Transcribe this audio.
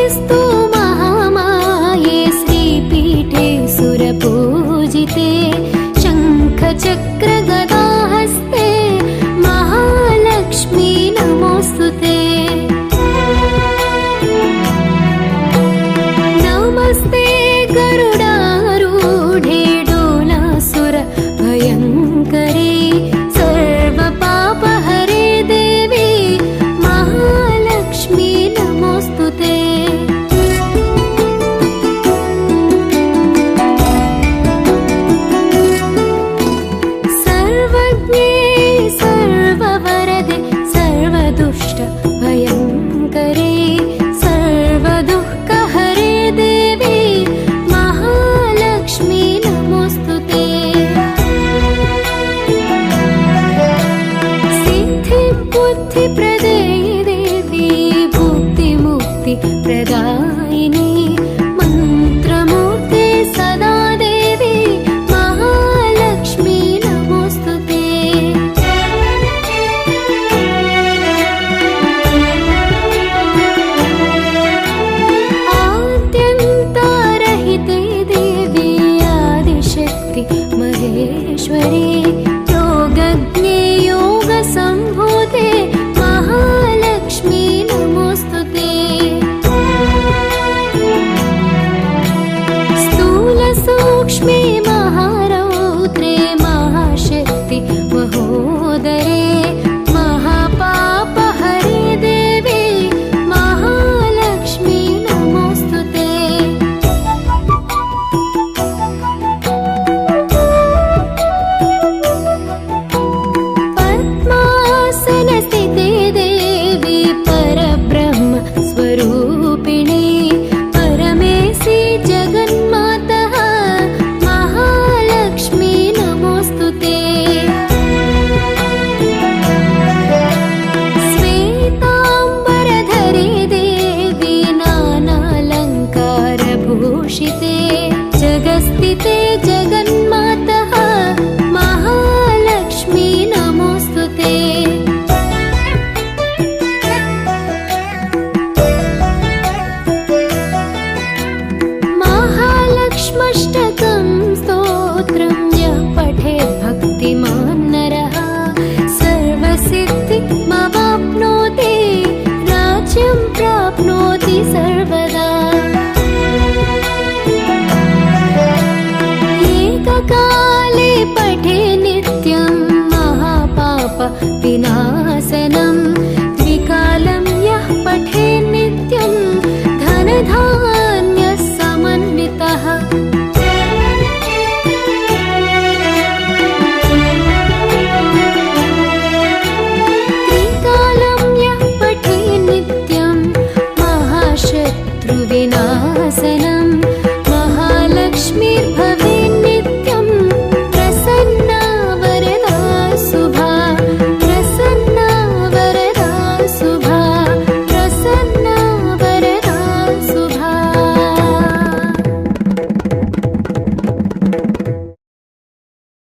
नमोऽस्तु महामाये श्रीपीठे सुरपूजिते शङ्खचक्रगदाहस्ते महालक्ष्मी नमोऽस्तु ते। नमस्ते गरुडारूढे डोलासुर भयङ्करी सर्वपापहरे देवी महालक्ष्मी नमोऽस्तु ते। सर्वज्ञे सर्ववरदे सर्वदुष्ट भयङ्करे सर्वदुःखहरे देवी महालक्ष्मी नमोऽस्तु ते। सिद्धिबुद्धिप्रदे देवी भुक्तिमुक्तिप्रदायिनी मन्त्रमूर्ते सदा देवी महालक्ष्मी नमोऽस्तु ते। आद्यन्तारहिते देवी आदिशक्ति महेश्वरी योगज्ञे योगसम्भूते महालक्ष्मी नमोऽस्तु ते। स्थूलसूक्ष्मे महारौद्रे महाशक्ति महोदरे महापापहरे देवी महालक्ष्मी नमोऽस्तु ते। पद्मासनस्थिते देवी परब्रह्म स्वरूपिणी परमेशी जगन्मातः महालक्ष्मी नमोऽस्तु ते। श्वेताम्बरधरे देवी नानालङ्कारभूषिते